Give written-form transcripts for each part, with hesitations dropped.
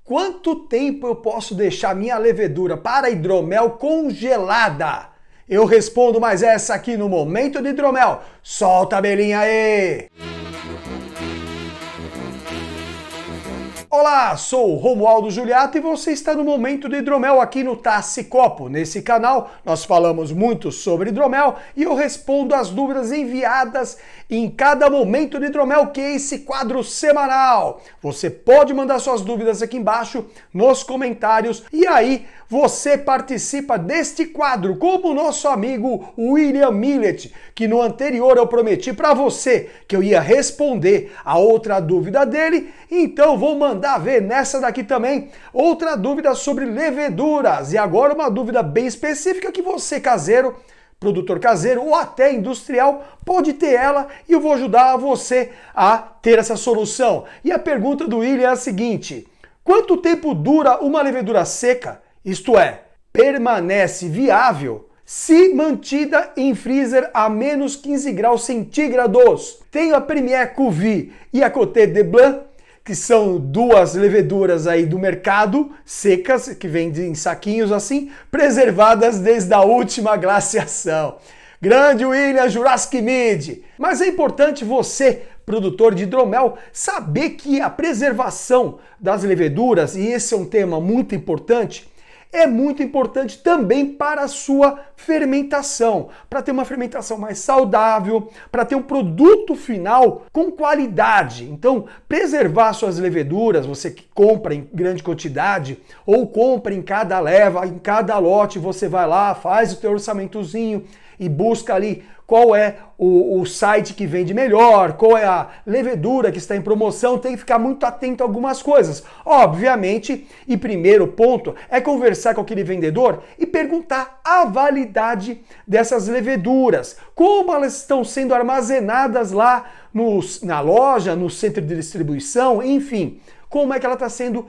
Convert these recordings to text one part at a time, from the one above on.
Quanto tempo eu posso deixar minha levedura para hidromel congelada? Eu respondo mais essa aqui no Momento de Hidromel. Solta a abelhinha aí! Olá, sou o Romualdo Juliato e você está no Momento de Hidromel aqui no Tassi Copo. Nesse canal nós falamos muito sobre hidromel e eu respondo as dúvidas enviadas em cada Momento de Hidromel, que é esse quadro semanal. Você pode mandar suas dúvidas aqui embaixo nos comentários e aí você participa deste quadro, como o nosso amigo William Millet, que no anterior eu prometi para você que eu ia responder a outra dúvida dele, então vou mandar ver nessa daqui também outra dúvida sobre leveduras. E agora uma dúvida bem específica que você caseiro, produtor caseiro ou até industrial pode ter ela e eu vou ajudar você a ter essa solução. E a pergunta do William é a seguinte: quanto tempo dura uma levedura seca? Isto é, permanece viável se mantida em freezer a menos 15 graus centígrados. Tenho a Premier Cuvée e a Côte de Blanc, que são duas leveduras aí do mercado, secas, que vendem em saquinhos assim, preservadas desde a última glaciação. Grande William Jurassic Mid! Mas é importante você, produtor de hidromel, saber que a preservação das leveduras, e esse é um tema muito importante, é muito importante também para a sua fermentação, para ter uma fermentação mais saudável, para ter um produto final com qualidade. Então, preservar suas leveduras, você que compra em grande quantidade ou compra em cada leva, em cada lote, você vai lá, faz o teu orçamentozinho e busca ali qual é o site que vende melhor, qual é a levedura que está em promoção, tem que ficar muito atento a algumas coisas. Obviamente, e primeiro ponto, é conversar com aquele vendedor e perguntar a validade dessas leveduras, como elas estão sendo armazenadas lá na loja, no centro de distribuição, enfim, como é que ela está sendo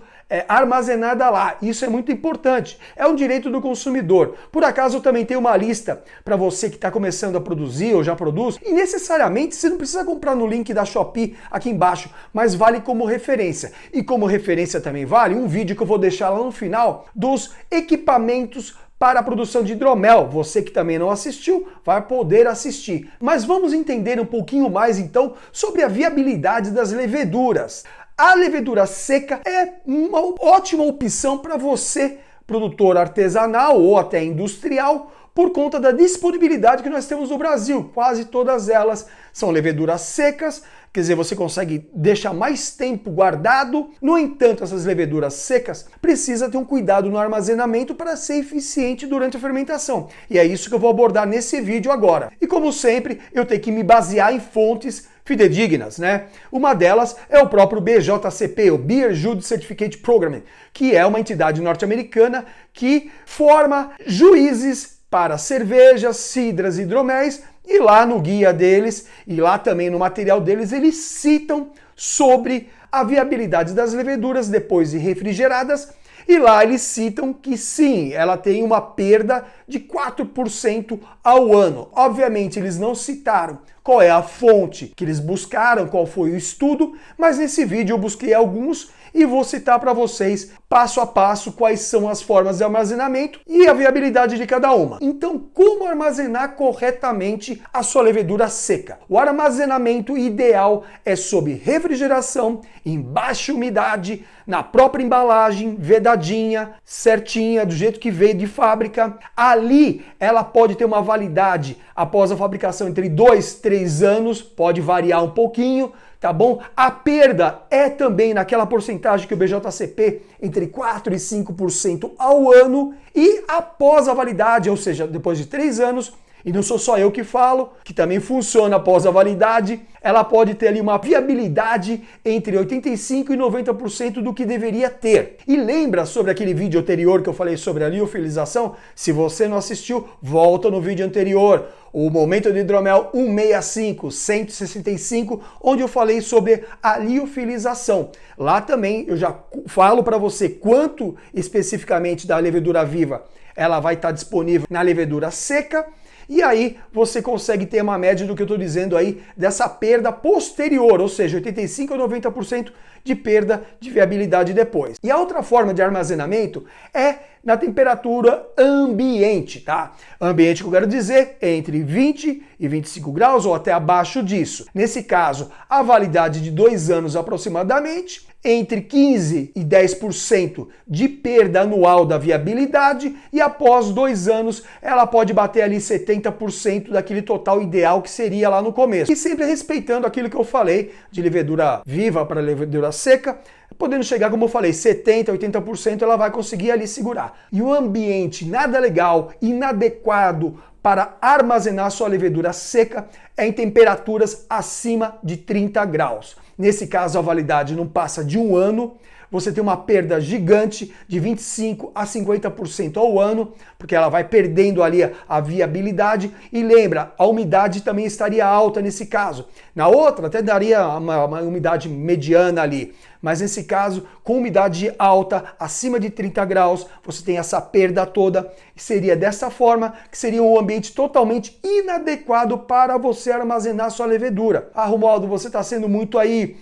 armazenada lá. Isso é muito importante. É um direito do consumidor. Por acaso eu também tenho uma lista para você que está começando a produzir ou já produz, e necessariamente você não precisa comprar no link da Shopee aqui embaixo, mas vale como referência. E como referência também vale um vídeo que eu vou deixar lá no final dos equipamentos para a produção de hidromel. Você que também não assistiu, vai poder assistir. Mas vamos entender um pouquinho mais então sobre a viabilidade das leveduras. A levedura seca é uma ótima opção para você, produtor artesanal ou até industrial, por conta da disponibilidade que nós temos no Brasil. Quase todas elas são leveduras secas, quer dizer, você consegue deixar mais tempo guardado. No entanto, essas leveduras secas precisam ter um cuidado no armazenamento para ser eficiente durante a fermentação. E é isso que eu vou abordar nesse vídeo agora. E como sempre, eu tenho que me basear em fontes fidedignas, né? Uma delas é o próprio BJCP, o Beer Juice Certificate Program, que é uma entidade norte-americana que forma juízes para cervejas, cidras e hidroméis, e lá no guia deles, e lá também no material deles, eles citam sobre a viabilidade das leveduras depois de refrigeradas, e lá eles citam que sim, ela tem uma perda de 4% ao ano. Obviamente eles não citaram qual é a fonte que eles buscaram, qual foi o estudo, mas nesse vídeo eu busquei alguns e vou citar para vocês passo a passo quais são as formas de armazenamento e a viabilidade de cada uma. Então, como armazenar corretamente a sua levedura seca? O armazenamento ideal é sob refrigeração, em baixa umidade, na própria embalagem, vedadinha, certinha, do jeito que veio de fábrica. Ali, ela pode ter uma validade após a fabricação entre 2 e 3 anos, pode variar um pouquinho, tá bom? A perda é também naquela porcentagem que o BJCP, entre 4% e 5% ao ano, e após a validade, ou seja, depois de 3 anos, e não sou só eu que falo, que também funciona após a validade, ela pode ter ali uma viabilidade entre 85% e 90% do que deveria ter. E lembra sobre aquele vídeo anterior que eu falei sobre a liofilização? Se você não assistiu, volta no vídeo anterior, o Momento de Hidromel 165, onde eu falei sobre a liofilização. Lá também eu já falo para você quanto especificamente da levedura viva ela vai estar disponível na levedura seca e aí você consegue ter uma média do que eu estou dizendo aí dessa perda posterior, ou seja, 85 a 90% de perda de viabilidade depois. E a outra forma de armazenamento é na temperatura ambiente, tá? Ambiente que eu quero dizer é entre 20 e 25 graus ou até abaixo disso. Nesse caso, a validade de 2 anos aproximadamente, entre 15 e 10% de perda anual da viabilidade e após 2 anos ela pode bater ali 70% daquele total ideal que seria lá no começo. E sempre respeitando aquilo que eu falei de levedura viva para levedura seca, podendo chegar, como eu falei, 70%, 80% ela vai conseguir ali segurar. E o ambiente nada legal, inadequado para armazenar sua levedura seca é em temperaturas acima de 30 graus. Nesse caso, a validade não passa de 1 ano, você tem uma perda gigante de 25 a 50% ao ano, porque ela vai perdendo ali a viabilidade. E lembra, a umidade também estaria alta nesse caso. Na outra, até daria uma umidade mediana ali. Mas nesse caso, com umidade alta, acima de 30 graus, você tem essa perda toda. E seria dessa forma que seria um ambiente totalmente inadequado para você armazenar sua levedura. Ah, Romualdo, você está sendo muito aí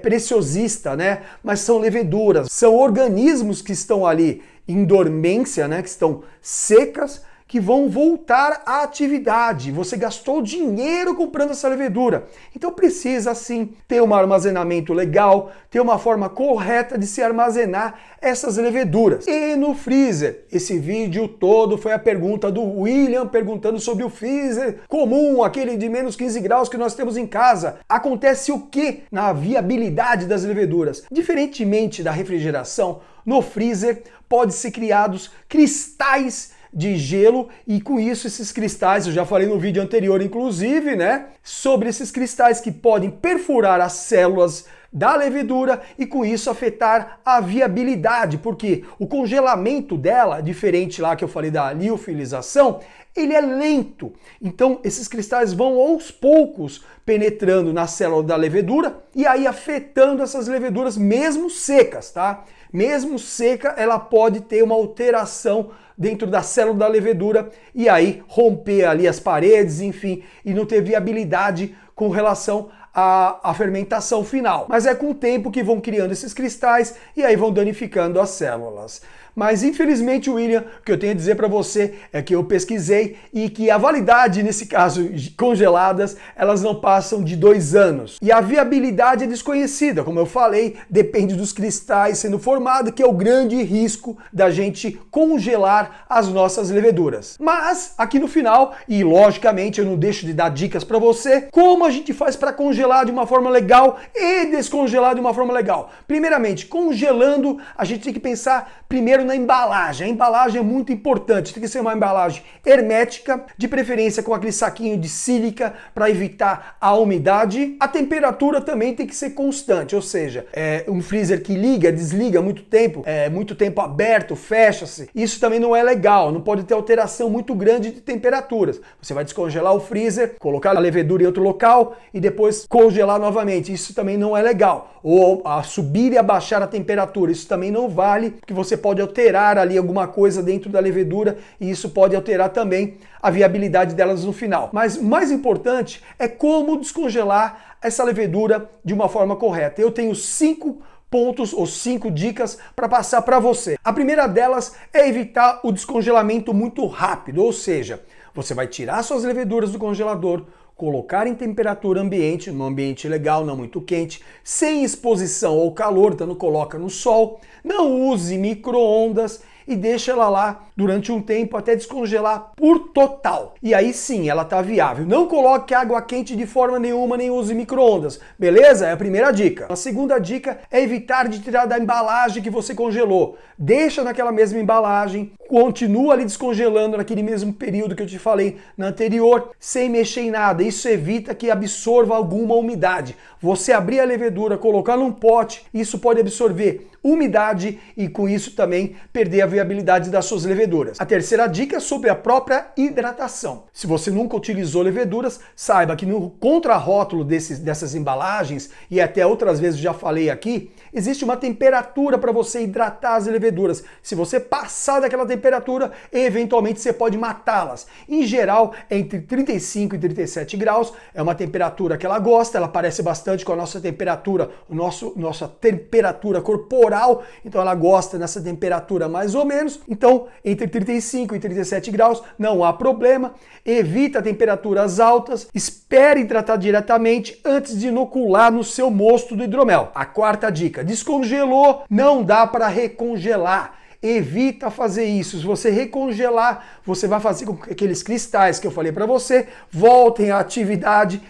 preciosista, né? Mas são leveduras, são organismos que estão ali em dormência, né? Que estão secas, que vão voltar à atividade. Você gastou dinheiro comprando essa levedura. Então precisa sim ter um armazenamento legal, ter uma forma correta de se armazenar essas leveduras. E no freezer, esse vídeo todo foi a pergunta do William perguntando sobre o freezer comum, aquele de menos 15 graus que nós temos em casa. Acontece o que na viabilidade das leveduras? Diferentemente da refrigeração, no freezer pode ser criados cristais de gelo e com isso esses cristais, eu já falei no vídeo anterior inclusive, né, sobre esses cristais que podem perfurar as células da levedura e com isso afetar a viabilidade, porque o congelamento dela, diferente lá que eu falei da liofilização, ele é lento. Então esses cristais vão aos poucos penetrando na célula da levedura e aí afetando essas leveduras mesmo secas, tá? Mesmo seca, ela pode ter uma alteração dentro da célula da levedura e aí romper ali as paredes, enfim, e não ter viabilidade com relação à fermentação final. Mas é com o tempo que vão criando esses cristais e aí vão danificando as células. Mas infelizmente, William, o que eu tenho a dizer para você é que eu pesquisei e que a validade, nesse caso congeladas, elas não passam de 2 anos. E a viabilidade é desconhecida, como eu falei, depende dos cristais sendo formados, que é o grande risco da gente congelar as nossas leveduras. Mas aqui no final, e logicamente eu não deixo de dar dicas para você, como a gente faz para congelar de uma forma legal e descongelar de uma forma legal. Primeiramente, congelando, a gente tem que pensar primeiro na embalagem. A embalagem é muito importante, tem que ser uma embalagem hermética, de preferência com aquele saquinho de sílica para evitar a umidade. A temperatura também tem que ser constante, ou seja, um freezer que liga, desliga muito tempo aberto, fecha-se. Isso também não é legal, não pode ter alteração muito grande de temperaturas. Você vai descongelar o freezer, colocar a levedura em outro local e depois congelar novamente. Isso também não é legal. Ou subir e abaixar a temperatura, isso também não vale, porque você pode alterar ali alguma coisa dentro da levedura e isso pode alterar também a viabilidade delas no final. Mas o mais importante é como descongelar essa levedura de uma forma correta. Eu tenho 5 pontos ou 5 dicas para passar para você. A primeira delas é evitar o descongelamento muito rápido, ou seja, você vai tirar suas leveduras do congelador, colocar em temperatura ambiente, num ambiente legal, não muito quente, sem exposição ao calor, então não coloca no sol, não use micro-ondas e deixa ela lá durante um tempo até descongelar por total. E aí sim, ela tá viável. Não coloque água quente de forma nenhuma, nem use micro-ondas. Beleza? É a primeira dica. A segunda dica é evitar de tirar da embalagem que você congelou. Deixa naquela mesma embalagem, continua ali descongelando naquele mesmo período que eu te falei na anterior, sem mexer em nada. Isso evita que absorva alguma umidade. Você abrir a levedura, colocar num pote, isso pode absorver umidade e com isso também perder a viabilidade das suas leveduras. A terceira dica é sobre a própria hidratação. Se você nunca utilizou leveduras, saiba que no contrarótulo dessas embalagens, e até outras vezes já falei aqui, existe uma temperatura para você hidratar as leveduras. Se você passar daquela temperatura, eventualmente você pode matá-las. Em geral, entre 35 e 37 graus é uma temperatura que ela gosta, ela parece bastante com a nossa temperatura, nossa temperatura corporal, então ela gosta nessa temperatura mais ou menos. Então, entre 35 e 37 graus não há problema. Evita temperaturas altas, espere hidratar diretamente antes de inocular no seu mosto do hidromel. A quarta dica: descongelou, não dá para recongelar. Evita fazer isso. Se você recongelar, você vai fazer com que aqueles cristais que eu falei para você voltem à atividade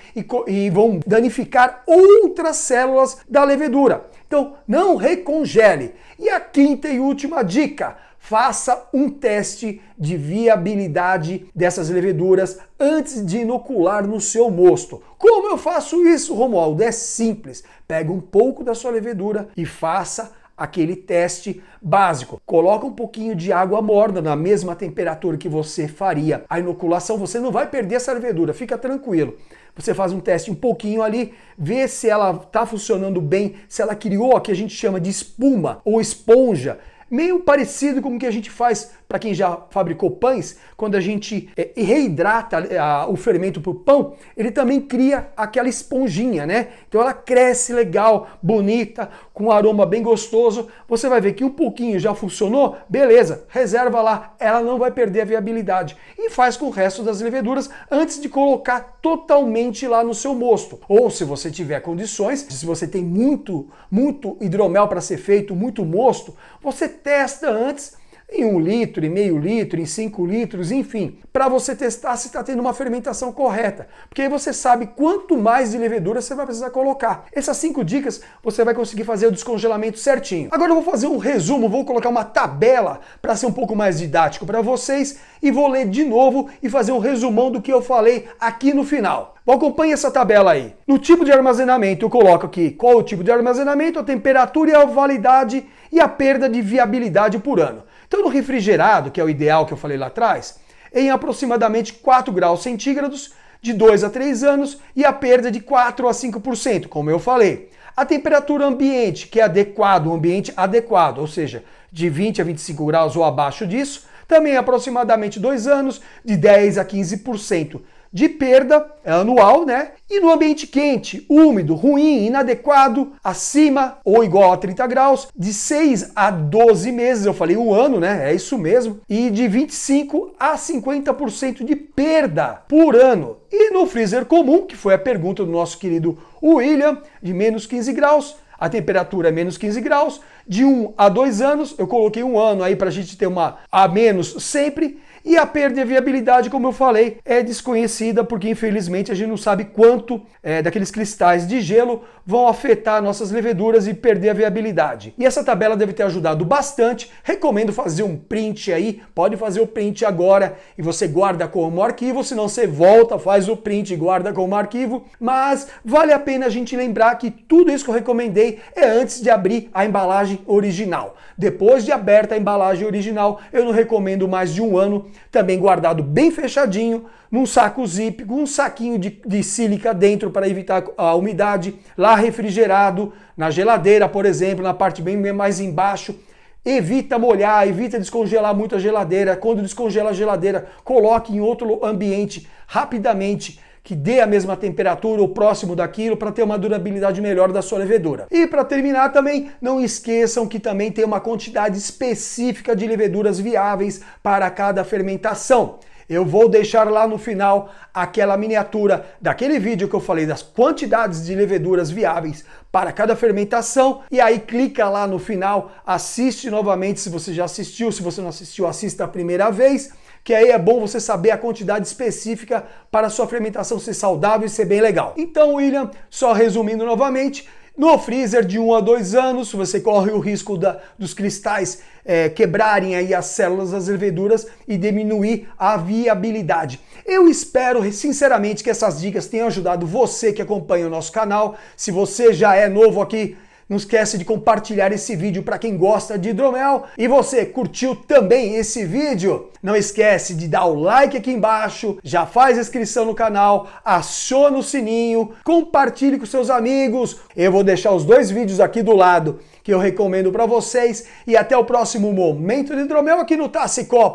e vão danificar outras células da levedura. Então, não recongele. E a quinta e última dica: faça um teste de viabilidade dessas leveduras antes de inocular no seu mosto. Como eu faço isso, Romualdo? É simples. Pega um pouco da sua levedura e faça aquele teste básico. Coloca um pouquinho de água morna na mesma temperatura que você faria a inoculação. Você não vai perder essa levedura, fica tranquilo. Você faz um teste um pouquinho ali, vê se ela está funcionando bem, se ela criou o que a gente chama de espuma ou esponja, meio parecido com o que a gente faz para quem já fabricou pães. Quando a gente reidrata o fermento para o pão, ele também cria aquela esponjinha, né? Então ela cresce legal, bonita, com um aroma bem gostoso. Você vai ver que um pouquinho já funcionou, beleza, reserva lá, ela não vai perder a viabilidade. E faz com o resto das leveduras antes de colocar totalmente lá no seu mosto. Ou se você tiver condições, se você tem muito hidromel para ser feito, muito mosto, você testa antes em 1 litro, em meio litro, em 5 litros, enfim, para você testar se está tendo uma fermentação correta. Porque aí você sabe quanto mais de levedura você vai precisar colocar. Essas 5 dicas você vai conseguir fazer o descongelamento certinho. Agora eu vou fazer um resumo, vou colocar uma tabela para ser um pouco mais didático para vocês e vou ler de novo e fazer um resumão do que eu falei aqui no final. Acompanhe essa tabela aí. No tipo de armazenamento eu coloco aqui qual é o tipo de armazenamento, a temperatura e a validade e a perda de viabilidade por ano. Então no refrigerado, que é o ideal que eu falei lá atrás, em aproximadamente 4 graus centígrados, de 2 a 3 anos, e a perda de 4 a 5%, como eu falei. A temperatura ambiente, que é adequado, um ambiente adequado, ou seja, de 20 a 25 graus ou abaixo disso, também aproximadamente 2 anos, de 10 a 15% de perda anual, né? E no ambiente quente, úmido, ruim, inadequado, acima ou igual a 30 graus, de 6 a 12 meses, eu falei um ano, né? É isso mesmo. E de 25 a 50% de perda por ano. E no freezer comum, que foi a pergunta do nosso querido William, de menos 15 graus, a temperatura é menos 15 graus, de 1 a 2 anos, eu coloquei um ano aí para a gente ter uma a menos sempre, e a perda de viabilidade, como eu falei, é desconhecida porque infelizmente a gente não sabe quanto daqueles cristais de gelo vão afetar nossas leveduras e perder a viabilidade. E essa tabela deve ter ajudado bastante, recomendo fazer um print aí, pode fazer o print agora e você guarda como arquivo, senão você volta, faz o print e guarda como arquivo, mas vale a pena a gente lembrar que tudo isso que eu recomendei é antes de abrir a embalagem original. Depois de aberta a embalagem original, eu não recomendo mais de um ano, também guardado bem fechadinho, num saco zip, com um saquinho de sílica dentro para evitar a umidade, lá refrigerado, na geladeira, por exemplo, na parte bem mais embaixo. Evita molhar, evita descongelar muito a geladeira. Quando descongela a geladeira, coloque em outro ambiente rapidamente, que dê a mesma temperatura ou próximo daquilo para ter uma durabilidade melhor da sua levedura. E para terminar também, não esqueçam que também tem uma quantidade específica de leveduras viáveis para cada fermentação. Eu vou deixar lá no final aquela miniatura daquele vídeo que eu falei das quantidades de leveduras viáveis para cada fermentação, e aí clica lá no final, assiste novamente se você já assistiu, se você não assistiu, assista a primeira vez, que aí é bom você saber a quantidade específica para a sua fermentação ser saudável e ser bem legal. Então, William, só resumindo novamente, no freezer de 1 a 2 anos, você corre o risco dos cristais quebrarem aí as células das leveduras e diminuir a viabilidade. Eu espero sinceramente que essas dicas tenham ajudado você que acompanha o nosso canal. Se você já é novo aqui Não esquece de compartilhar esse vídeo para quem gosta de hidromel. E você curtiu também esse vídeo? Não esquece de dar o like aqui embaixo, já faz inscrição no canal, aciona o sininho, compartilhe com seus amigos. Eu vou deixar os 2 vídeos aqui do lado que eu recomendo para vocês. E até o próximo Momento de Hidromel aqui no Tassi Copo.